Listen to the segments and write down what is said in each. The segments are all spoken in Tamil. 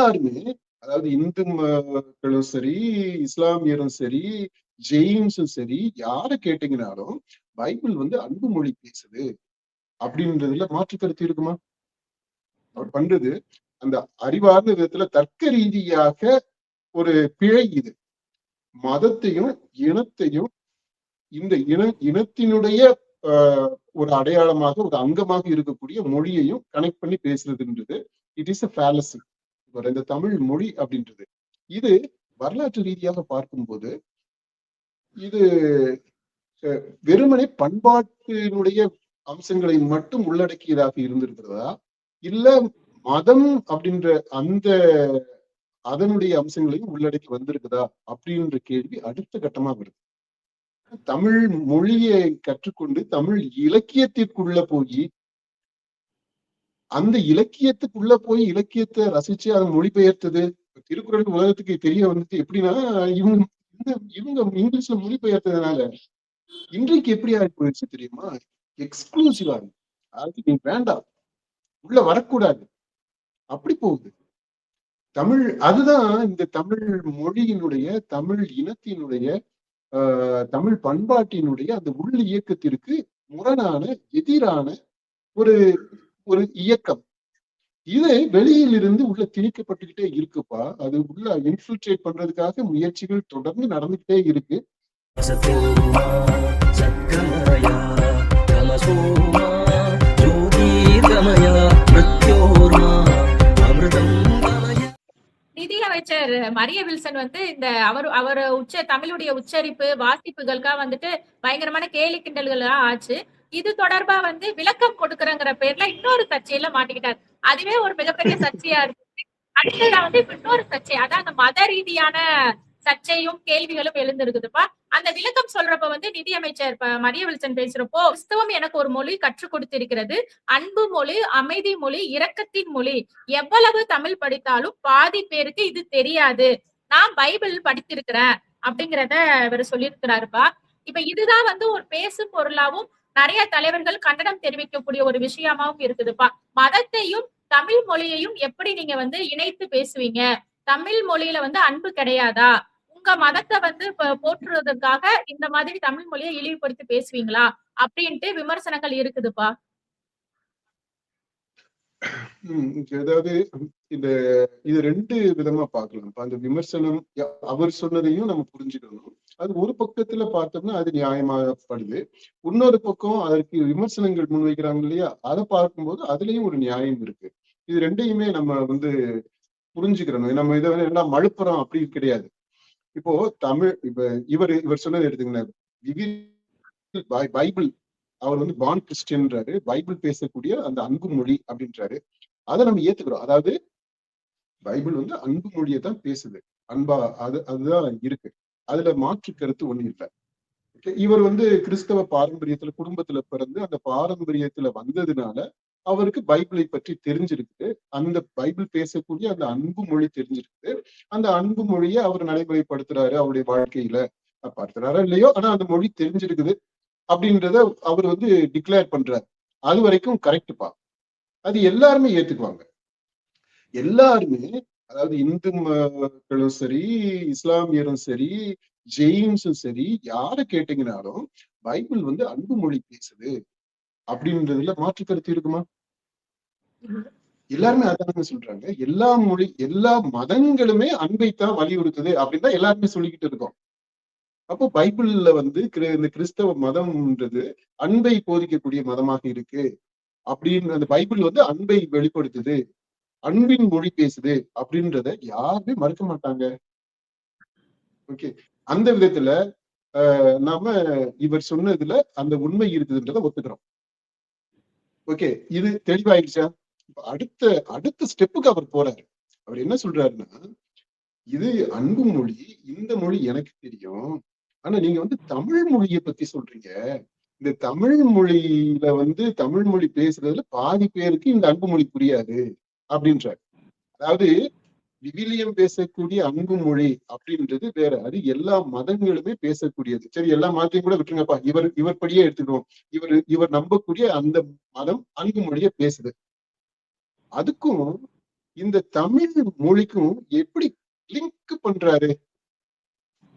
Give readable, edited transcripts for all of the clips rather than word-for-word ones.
எல்லாருமே, அதாவது இந்து மக்களும் சரி, இஸ்லாமியரும் சரி, ஜெயின்ஸும் சரி, யார கேட்டீங்கனாலும் பைபிள் வந்து அன்பு மொழி பேசுது அப்படின்றதுல மாற்று கருத்து இருக்குமா? அவர் பண்றது அந்த அறிவார்ந்த விதத்துல தர்க்க ரீதியாக ஒரு பிழை இது. மதத்தையும் இனத்தையும் இந்த இனத்தினுடைய ஒரு அடையாளமாக ஒரு அங்கமாக இருக்கக்கூடிய மொழியையும் கனெக்ட் பண்ணி பேசுறதுன்றது இட் இஸ் அ ஃபேலசி. இந்த தமிழ் மொழி அப்படின்றது இது வரலாற்று ரீதியாக பார்க்கும்போது இது வெறுமனே பண்பாட்டினுடைய அம்சங்களை மட்டும் உள்ளடக்கியதாக இருந்திருக்கிறதா, இல்ல மதம் அப்படின்ற அந்த அதனுடைய அம்சங்களையும் உள்ளடக்கி வந்திருக்குதா அப்படின்ற கேள்வி அடுத்த கட்டமா வருது. தமிழ் மொழியை கற்றுக்கொண்டு தமிழ் இலக்கியத்திற்குள்ள போய் அந்த இலக்கியத்துக்குள்ள போய் இலக்கியத்தை ரசிச்சு அதை மொழிபெயர்த்தது. திருக்குறள் உலகத்துக்கு தெரிய வந்துட்டு எப்படின்னா, இவங்க இவங்க இங்கிலீஷ்ல மொழிபெயர்த்ததுனால இன்றைக்கு எப்படி ஆகி போயிடுச்சு தெரியுமா? எக்ஸ்க்ளூசிவா அது நீ வேண்டாம், உள்ள வரக்கூடாது, அப்படி போகுது தமிழ். அதுதான் இந்த தமிழ் மொழியினுடைய, தமிழ் இனத்தினுடைய, தமிழ் பண்பாட்டினுடைய அந்த உள் இயக்கத்திற்கு முரணான, எதிரான ஒரு ஒரு இயக்கம். இது வெளியில் இருந்து உள்ள திணிக்கப்பட்டுக்கிட்டே இருக்குப்பா. அது உள்ள இன்ஃபில்ட்ரேட் பண்றதுக்காக முயற்சிகள் தொடர்ந்து நடந்துகிட்டே இருக்கு. நிதியமைச்சர் மரிய வில்சன் வந்து இந்த அவர் தமிழுடைய உச்சரிப்பு வாசிப்புகளுக்காக வந்துட்டு பயங்கரமான கேலி கிண்டல்களா ஆச்சு. இது தொடர்பா வந்து விளக்கம் கொடுக்கறங்கிற பேர்ல இன்னொரு சர்ச்சையில மாட்டிக்கிட்டார். அதுவே ஒரு மிகப்பெரிய சர்ச்சையா இருக்கு. அடுத்ததான் வந்து இன்னொரு சர்ச்சை, அதான் அந்த மத ரீதியான சர்ச்சையும் கேள்விகளும் எழுந்திருக்குதுப்பா. அந்த விளக்கம் சொல்றப்ப வந்து நிதியமைச்சர் மரிய வில்சன் பேசுறப்போ, கிறிஸ்தவம் எனக்கு ஒரு மொழி கற்றுக் கொடுத்திருக்கிறது, அன்பு மொழி, அமைதி மொழி, இரக்கத்தின் மொழி. எவ்வளவு தமிழ் படித்தாலும் பாதி பேருக்கு இது தெரியாது. நான் பைபிள் படித்திருக்கிறேன் அப்படிங்கிறத இவர் சொல்லியிருக்கிறாருப்பா. இப்ப இதுதான் வந்து ஒரு பேசும் பொருளாவும் நிறைய தலைவர்கள் கண்டனம் தெரிவிக்கக்கூடிய ஒரு விஷயமாவும் இருக்குதுப்பா. மதத்தையும் தமிழ் மொழியையும் எப்படி நீங்க வந்து இணைத்து பேசுவீங்க? தமிழ் மொழியில வந்து அன்பு கிடையாதா? உங்க மதத்தை வந்து போற்றுறதுக்காக இந்த மாதிரி தமிழ் மொழியை இழிவுபடுத்தி பேசுவீங்களா அப்படின்ட்டு விமர்சனங்கள் இருக்குதுப்பா. அதாவது இது ரெண்டு விதமா பார்க்கலாம். அந்த விமர்சனம் அவர் சொன்னதையும் நம்ம புரிஞ்சுக்கணும். அது ஒரு பக்கத்துல பார்த்தோம்னா அது நியாயமாகப்படுது. இன்னொரு பக்கம் அதற்கு விமர்சனங்கள் முன்வைக்கிறாங்க இல்லையா, அதை பார்க்கும்போது அதுலயும் ஒரு நியாயம் இருக்கு. இது ரெண்டையுமே நம்ம வந்து புரிஞ்சுக்கிறணும். நம்ம இதை வந்து என்ன மழுப்புறோம் அப்படி கிடையாது. இப்போ தமிழ் இவர் சொன்னது எடுத்துக்கங்க, பைபிள் அவர் வந்து பான் கிறிஸ்டியன்றாரு, பைபிள் பேசக்கூடிய அந்த அன்பு மொழி அப்படின்றாரு. அதை நம்ம ஏத்துக்கிறோம். அதாவது பைபிள் வந்து அன்பு மொழியை தான் பேசுது, அன்பா அதுதான் இருக்கு, அதுல மாற்று கருத்து ஒண்ணு இல்லை. இவர் வந்து கிறிஸ்தவ பாரம்பரியத்துல குடும்பத்துல பிறந்து அந்த பாரம்பரியத்துல வந்ததுனால அவருக்கு பைபிளை பற்றி தெரிஞ்சிருக்குது, அந்த பைபிள் பேசக்கூடிய அந்த அன்பு மொழி தெரிஞ்சிருக்குது. அந்த அன்பு மொழியை அவர் நடைமுறைப்படுத்துறாரு அவருடைய வாழ்க்கையில, பார்க்கிறாரா இல்லையோ, ஆனா அந்த மொழி தெரிஞ்சிருக்குது அப்படின்றத அவர் வந்து டிக்ளேர் பண்றாரு. அது வரைக்கும் கரெக்டுப்பா, அது எல்லாருமே ஏத்துக்குவாங்க. எல்லாருமே, அதாவது இந்து மக்களும் சரி, இஸ்லாமியரும் சரி, ஜெயின்ஸும் சரி, யார கேட்டீங்கனாலும் பைபிள் வந்து அன்பு மொழி பேசுது அப்படின்றதுல மாற்று கருத்து இருக்குமா? எல்லாருமே அதான சொல்றாங்க. எல்லா மதங்களுமே அன்பைத்தான் வலியுறுத்துது அப்படின்னு தான் எல்லாருமே சொல்லிக்கிட்டு இருக்கோம். அப்போ பைபிள்ல வந்து இந்த கிறிஸ்தவ மதம்ன்றது அன்பை போதிக்கக்கூடிய மதமாக இருக்கு அப்படின்னு, அந்த பைபிள் வந்து அன்பை வெளிப்படுத்துது, அன்பின் மொழி பேசுது அப்படின்றத யாருமே மறுக்க மாட்டாங்க. ஓகே, அந்த விதத்துல நாம இவர் சொன்னதுல அந்த உண்மை இருக்குதுன்றத ஒத்துக்கிறோம். ஓகே, இது தெளிவாயிடுச்சா? அடுத்த ஸ்டெப்புக்கு அவர் போறாரு. அவர் என்ன சொல்றாருன்னா, இது அன்பு மொழி, இந்த மொழி எனக்கு தெரியும், ஆனா நீங்க வந்து தமிழ் மொழியை பத்தி சொல்றீங்க, இந்த தமிழ் மொழியில வந்து தமிழ் மொழி பேசுறதுல பாதி பேருக்கு இந்த அன்பு மொழி புரியாது அப்படின்றார். அதாவது விவிலியம் பேசக்கூடிய அன்பு மொழி அப்படின்றது வேற, அது எல்லா மதங்களுமே பேசக்கூடியது. சரி, எல்லா மதத்தையும் கூட விட்டுருங்கப்பா, இவர் படியே எடுத்துக்கிறோம். இவர் நம்பக்கூடிய அந்த மதம் அன்பு மொழியை பேசுது. அதுக்கும் இந்த தமிழ் மொழிக்கும் எப்படி லிங்க் பண்றாரு?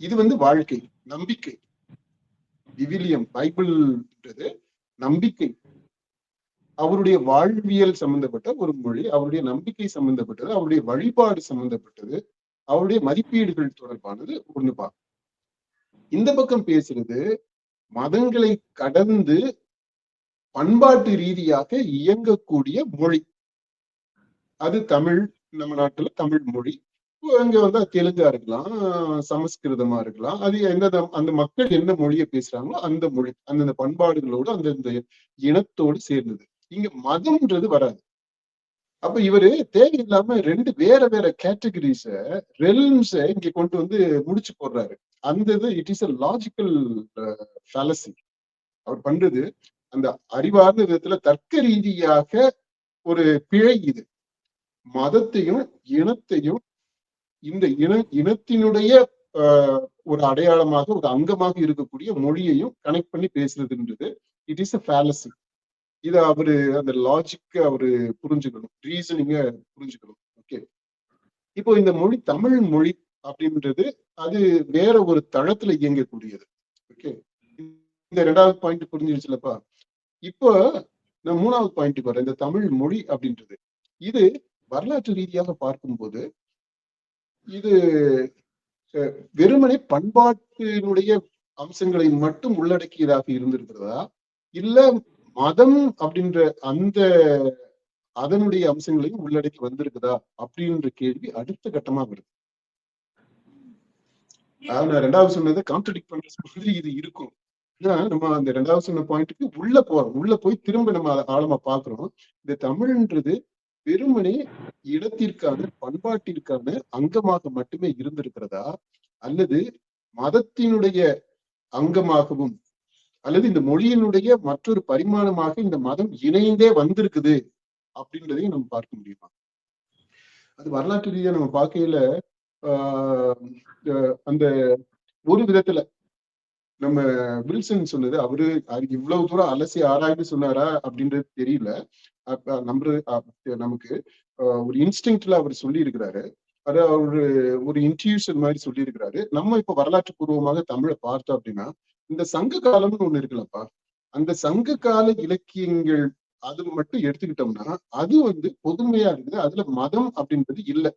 இது வந்து வாழ்க்கை, நம்பிக்கை. விவிலியம், பைபிள்ன்றது நம்பிக்கை. அவருடைய வாழ்வியல் சம்பந்தப்பட்ட ஒரு மொழி, அவருடைய நம்பிக்கை சம்பந்தப்பட்டது, அவருடைய வழிபாடு சம்பந்தப்பட்டது, அவருடைய மதிப்பீடுகள் தொடர்பானது ஒண்ணுப்பா. இந்த பக்கம் பேசுறது மதங்களை கடந்து பண்பாட்டு ரீதியாக இயங்கக்கூடிய மொழி. அது தமிழ், நம்ம நாட்டுல தமிழ் மொழி. அங்க வந்து தெலுங்கா இருக்கலாம், சமஸ்கிருதமா இருக்கலாம். அது எந்த அந்த மக்கள் என்ன மொழியை பேசுறாங்களோ அந்த மொழி, அந்தந்த பண்பாடுகளோடு அந்தந்த இனத்தோடு சேர்ந்தது. இங்க மதம்ன்றது வராது. அப்ப இவரு தேவையில்லாம ரெண்டு வேற வேற கேட்டகரிஸ, ரெல்ம்ஸ இங்க கொண்டு வந்து முடிச்சு போடுறாரு. அந்த இது it is a logical fallacy. அவர் பண்றது அந்த அறிவார்ந்த விதத்துல தர்க்க ரீதியாக ஒரு பிழை இது. மதத்தையும் இனத்தையும் இந்த இனத்தினுடைய ஒரு அடையாளமாக, ஒரு அங்கமாக இருக்கக்கூடிய மொழியையும் கனெக்ட் பண்ணி பேசுறதுன்றது இட் இஸ் அ ஃபேலசி. இத அவரு அந்த லாஜிக்க அவரு புரிஞ்சுக்கணும், ரீசனிங்க புரிஞ்சுக்கணும். ஓகே, இப்போ இந்த மொழி தமிழ் மொழி அப்படின்றது அது வேற ஒரு தளத்துல இயங்கக்கூடியது. ஓகே, இந்த ரெண்டாவது பாயிண்ட் புரிஞ்சிருச்சுலப்பா. இப்போ நான் மூணாவது பாயிண்ட்டுக்கு வரேன். இந்த தமிழ் மொழி அப்படின்றது இது வரலாற்று ரீதியாக பார்க்கும்போது இது வெறுமனே பண்பாட்டினுடைய அம்சங்களை மட்டும் உள்ளடக்கியதாக இருந்திருக்கிறதா, இல்ல மதம் அப்படின்ற அந்த அதனுடைய அம்சங்களையும் உள்ளடக்கி வந்திருக்குதா அப்படின்ற கேள்வி அடுத்த கட்டமா வருது. நான் ரெண்டாவது சொன்னதை கான்ட்ரடிக்ட் பண்ற மாதிரி இது இருக்கும். ஏன்னா நம்ம அந்த ரெண்டாவது சொன்ன பாயிண்ட்டுக்கு உள்ள போறோம், உள்ள போய் திரும்ப நம்ம ஆழமா பாக்குறோம். இந்த தமிழ்ன்றது வெறுமனே இடத்திற்கான, பண்பாட்டிற்கான அங்கமாக மட்டுமே இருந்திருக்கிறதா, அல்லது மதத்தினுடைய அங்கமாகவும், அல்லது இந்த மொழியினுடைய மற்றொரு பரிமாணமாக இந்த மதம் இணைந்தே வந்திருக்குது அப்படின்றதையும் நம்ம பார்க்க முடியுமா? அது வரலாற்று ரீதியா நம்ம பார்க்கையில அந்த ஒரு விதத்துல நம்ம வில்சன் சொன்னது அவரு இவ்வளவு தூரம் அலசி ஆராய்ந்து சொன்னாரா அப்படின்றது தெரியல. நமக்கு ஒரு இன்ஸ்டிங்க்ட்ல அவர் சொல்லி இருக்கிறாரு. அது அவரு ஒரு இன்ட்யூஷன் மாதிரி சொல்லி இருக்கிறாரு. நம்ம இப்ப வரலாற்று பூர்வமாக தமிழை பார்த்தோம் அப்படின்னா, இந்த சங்க காலம்னு ஒண்ணு இருக்குல்லப்பா, அந்த சங்க கால இலக்கியங்கள் அது மட்டும் எடுத்துக்கிட்டோம்னா அது வந்து பொதுமையா இருக்குது. அதுல மதம் அப்படின்றது இல்லை.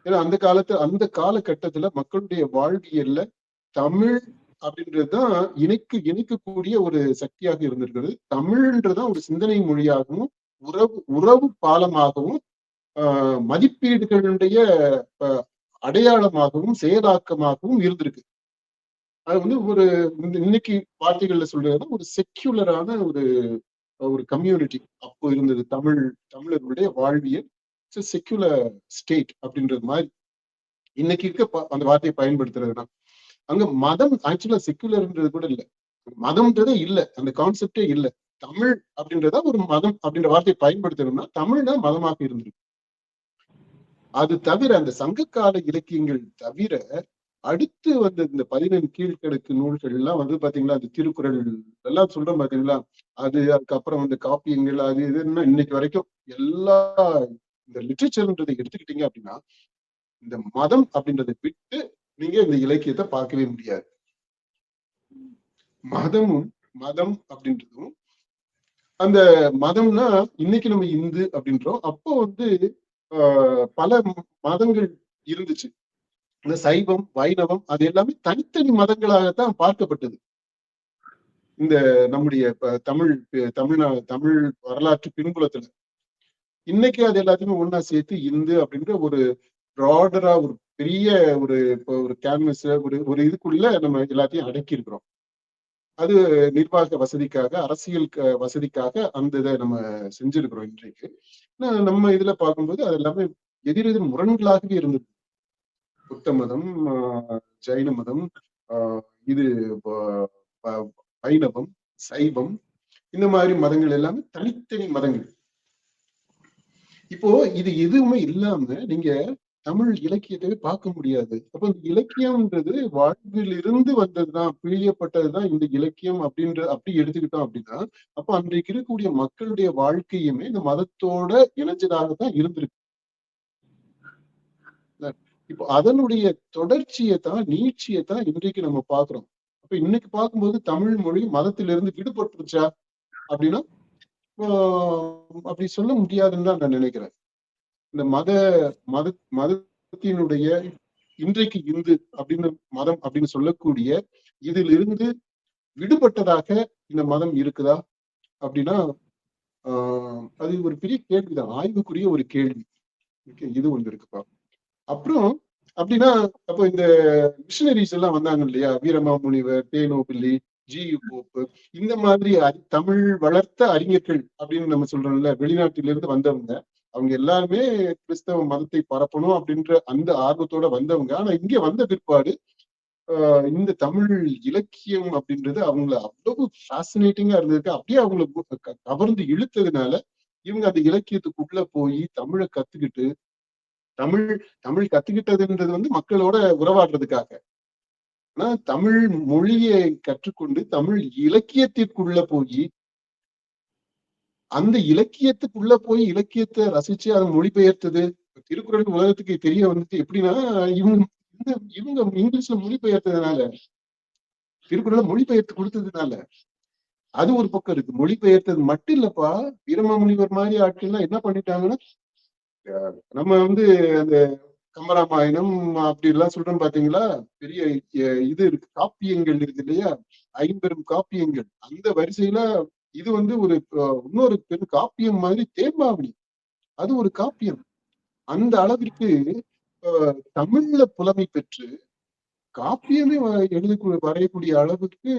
ஏன்னா அந்த காலகட்டத்துல மக்களுடைய வாழ்வியல்ல தமிழ் அப்படின்றதுதான் இணைக்கக்கூடிய ஒரு சக்தியாக இருந்திருக்கிறது. தமிழ்ன்றதான் ஒரு சிந்தனை மொழியாகவும், உறவு பாலமாகவும், மதிப்பீடுகளுடைய அடையாளமாகவும், செயலாக்கமாகவும் இருந்திருக்கு. அது வந்து ஒரு இன்னைக்கு வார்த்தைகள்ல சொல்றதுன்னா ஒரு செக்யூலரான ஒரு கம்யூனிட்டி அப்போ இருந்தது. தமிழர்களுடைய வாழ்வியல் செக்யூலர் ஸ்டேட் அப்படின்றது மாதிரி இன்னைக்கு இருக்க அந்த வார்த்தையை பயன்படுத்துறதுனா, அங்க மதம் ஆக்சுவலா செக்யூலர்ன்றது கூட இல்லை, மதம்ன்றதே இல்லை, அந்த கான்செப்டே இல்லை. தமிழ் அப்படின்றத ஒரு மதம் அப்படின்ற வார்த்தையை பயன்படுத்தணும்னா தமிழ் தான் மதமாக இருந்திருக்கு. அது தவிர அந்த சங்ககால இலக்கியங்கள் தவிர அடுத்து வந்து இந்த 17 கீழ்கணக்கு நூல்கள் எல்லாம் வந்து பாத்தீங்களா, அந்த திருக்குறள் எல்லாம் சொல்றோம் பாத்தீங்களா, அதுக்கப்புறம் வந்து காப்பியங்கள் அது இதுன்னா இன்னைக்கு வரைக்கும் எல்லா இந்த லிட்ரேச்சர்ன்றதை எடுத்துக்கிட்டீங்க அப்படின்னா இந்த மதம் அப்படின்றதை விட்டு நீங்க இந்த இலக்கியத்தை பார்க்கவே முடியாது. மதம் அப்படின்றதும் அந்த மதம்னா இன்னைக்கு நம்ம இந்து அப்படின்றோம். அப்போ வந்து பல மதங்கள் இருந்துச்சு. இந்த சைவம், வைணவம் அது எல்லாமே தனித்தனி மதங்களாகத்தான் பார்க்கப்பட்டது. இந்த நம்முடைய தமிழ் வரலாற்று பின்புலத்துல இன்னைக்கு அது எல்லாத்தையுமே ஒன்னா சேர்த்து இந்து அப்படின்ற ஒரு ப்ராடரா ஒரு பெரிய ஒரு கேன்வஸ் ஒரு இதுக்குள்ள நம்ம எல்லாத்தையும் அடக்கி இருக்கிறோம். அது நிர்வாக வசதிக்காக, அரசியல் வசதிக்காக அந்த இதை நம்ம செஞ்சிருக்கிறோம். இன்றைக்கு நம்ம இதுல பார்க்கும்போது அது எல்லாமே எதிரெதிர் முரண்களாகவே இருந்தது. புத்த மதம், ஜைன மதம், இது வைணவம், சைவம், இந்த மாதிரி மதங்கள் எல்லாமே தனித்தனி மதங்கள். இப்போ இது எதுவுமே இல்லாம நீங்க தமிழ் இலக்கியத்தை பார்க்க முடியாது. அப்ப இந்த இலக்கியம்ன்றது வாழ்வில் இருந்து வந்ததுதான், பிழியப்பட்டதுதான் இந்த இலக்கியம் அப்படி எடுத்துக்கிட்டோம் அப்படின்னா, அப்ப அன்றைக்கு இருக்கக்கூடிய மக்களுடைய வாழ்க்கையுமே இந்த மதத்தோட இணைஞ்சதாகத்தான் இருந்திருக்கு. இப்போ அதனுடைய தொடர்ச்சியை தான், நீட்சியை தான் இன்றைக்கு நம்ம பாக்குறோம். அப்ப இன்னைக்கு பார்க்கும்போது தமிழ் மொழி மதத்திலிருந்து விடுபட்டுருச்சா அப்படின்னா அப்படி சொல்ல முடியாதுன்னு தான் நான் நினைக்கிறேன். இந்த மத மதத்தினுடைய இன்றைக்கு இந்து அப்படின்னு மதம் அப்படின்னு சொல்லக்கூடிய இதிலிருந்து விடுபட்டதாக இந்த மதம் இருக்குதா அப்படின்னா அது ஒரு பெரிய கேள்விதான், ஆய்வுக்குரிய ஒரு கேள்வி. இது ஒன்று இருக்குப்பா. அப்புறம் அப்படின்னா அப்போ இந்த மிஷனரிஸ் எல்லாம் வந்தாங்க இல்லையா, வீரமாமுனிவர், தேனோபிள்ளி, ஜி போப்பு, இந்த மாதிரி தமிழ் வளர்த்த அறிஞர்கள் அப்படின்னு நம்ம சொல்றோம்ல, வெளிநாட்டிலிருந்து வந்தவங்க. அவங்க எல்லாருமே கிறிஸ்தவ மதத்தை பரப்பணும் அப்படின்ற அந்த ஆர்வத்தோட வந்தவங்க. ஆனா இங்க வந்த பிற்பாடு இந்த தமிழ் இலக்கியம் அப்படின்றது அவங்கள அவ்வளவு ஃபேசினேட்டிங்கா இருந்ததுக்கு அப்படியே அவங்களை கவர்ந்து இழுத்ததுனால இவங்க அந்த இலக்கியத்துக்குள்ள போய் தமிழை கத்துக்கிட்டு, தமிழ் கத்துக்கிட்டதுன்றது வந்து மக்களோட உறவாடுறதுக்காக. ஆனா தமிழ் மொழியை கற்றுக்கொண்டு தமிழ் இலக்கியத்திற்குள்ள போய் அந்த இலக்கியத்துக்குள்ள போய் இலக்கியத்தை ரசிச்சு அதை மொழிபெயர்த்தது. திருக்குறள் உலகத்துக்கு தெரிய வந்துட்டு எப்படின்னா இவங்க இவங்க இங்கிலீஷ்ல மொழிபெயர்த்ததுனால, திருக்குறளை மொழிபெயர்த்து கொடுத்ததுனால. அது ஒரு பக்கம் இருக்கு. மொழிபெயர்த்தது மட்டும் இல்லப்பா, வீரமாமுனிவர் மாதிரி ஆட்கள்லாம் என்ன பண்ணிட்டாங்கன்னா, நம்ம வந்து அந்த கம்பராமாயணம் அப்படி எல்லாம் சொல்றோம் பாத்தீங்களா, பெரிய இது இருக்கு, காப்பியங்கள் இருக்கு இல்லையா, 50 காப்பியங்கள். அந்த வரிசையில இது வந்து ஒரு இன்னொரு பெரும் காப்பியம் மாதிரி தேம்பாவணி, அது ஒரு காப்பியம். அந்த அளவிற்கு தமிழ்ல புலமை பெற்று காப்பியமே வரையக்கூடிய அளவுக்கு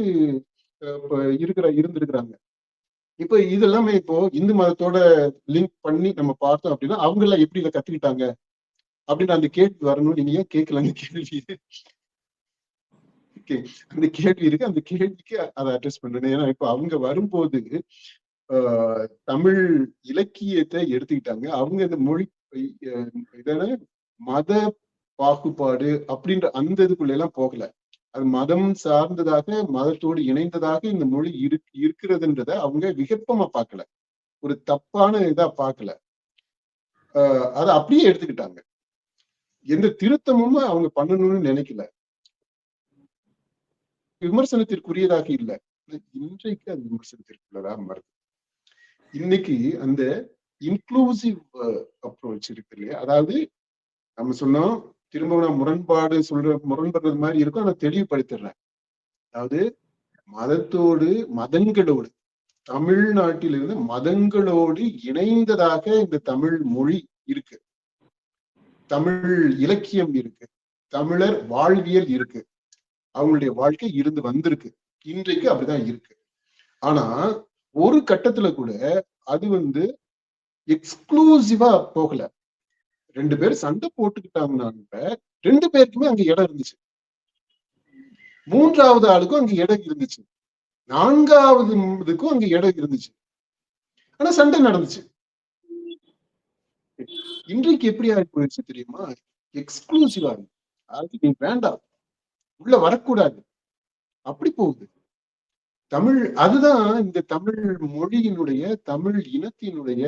இருந்திருக்கிறாங்க. இப்ப இது எல்லாமே இப்போ இந்து மதத்தோட லிங்க் பண்ணி நம்ம பார்த்தோம் அப்படின்னா அவங்க எல்லாம் எப்படி இதை கத்துக்கிட்டாங்க அப்படின்னு அந்த கேள்வி வரணும். நீங்க ஏன் கேட்கல அந்த கேள்வி? அந்த கேள்வி இருக்கு, அந்த கேள்விக்கு அதை அட்ரஸ் பண்றேன். ஏன்னா இப்ப அவங்க வரும்போது தமிழ் இலக்கியத்தை எடுத்துக்கிட்டாங்க. அவங்க இந்த மொழி இதான மத பாகுபாடு அப்படின்ற அந்த இதுக்குள்ள எல்லாம் போகல. அது மதம் சார்ந்ததாக, மதத்தோடு இணைந்ததாக இந்த மொழி இருக்கிறதுன்றத அவங்க விகற்பமா பார்க்கல, ஒரு தப்பான இதா பார்க்கல. அதை அப்படியே எடுத்துக்கிட்டாங்க. எந்த திருத்தமும் அவங்க பண்ணணும்னு நினைக்கல. விமர்சனத்திற்குரியதாக இல்லை. இன்றைக்கு அது விமர்சனத்திற்குள்ளதாக மாறுது. இன்னைக்கு அந்த இன்க்ளூசிவ் அப்ரோச் இருக்கு இல்லையா, அதாவது நம்ம சொன்னோம் திரும்ப நான் முரண்படுறது மாதிரி இருக்கும், ஆனா தெளிவுபடுத்திடுறேன். அதாவது மதங்களோடு தமிழ்நாட்டிலிருந்து மதங்களோடு இணைந்ததாக இந்த தமிழ் மொழி இருக்கு, தமிழ் இலக்கியம் இருக்கு, தமிழர் வாழ்வியல் இருக்கு, அவங்களுடைய வாழ்க்கை இருந்து வந்திருக்கு, இன்றைக்கு அப்படிதான் இருக்கு. ஆனா ஒரு கட்டத்துல கூட அது வந்து எக்ஸ்க்ளூசிவா போகல. 2 பேர் சண்டை போட்டுக்கிட்டாங்கன்னா 2 பேருக்குமே அங்க இடம் இருந்துச்சு, 3வது ஆளுக்கும் அங்க இடம் இருந்துச்சு, 4வதுக்கும் அங்க இடம் இருந்துச்சு. ஆனா சண்டை நடந்துச்சு. இன்றைக்கு எப்படி ஆகி போயிடுச்சு தெரியுமா? எக்ஸ்க்ளூசிவா இருக்கு. அது நீ வேண்டாம், உள்ள வரக்கூடாது, அப்படி போகுது தமிழ். அதுதான் இந்த தமிழ் மொழியினுடைய, தமிழ் இனத்தினுடைய,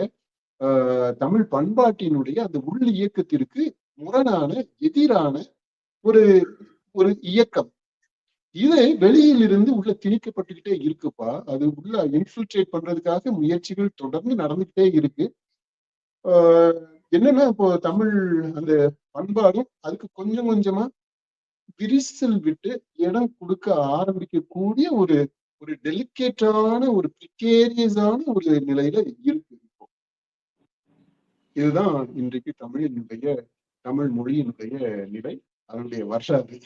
தமிழ் பண்பாட்டினுடைய அந்த உள் இயக்கத்திற்கு முரணான, எதிரான ஒரு ஒரு இயக்கம். இது வெளியிலிருந்து உள்ள திணிக்கப்பட்டுக்கிட்டே இருக்குப்பா. அது உள்ள இன்ஃபில்ட்ரேட் பண்றதுக்காக முயற்சிகள் தொடர்ந்து நடந்துகிட்டே இருக்கு. என்னன்னா இப்போ தமிழ் அந்த பண்பாடும் அதுக்கு கொஞ்சம் கொஞ்சமா விரிசல் விட்டு இடம் கொடுக்க ஆரம்பிக்கக்கூடிய ஒரு ஒரு டெலிகேட்டான, ஒரு பிரிகேரியஸான ஒரு நிலையில இருக்கு இப்போ. இதுதான் இன்றைக்கு தமிழ் மொழியினுடைய நிலை, அதனுடைய வருஷாதி.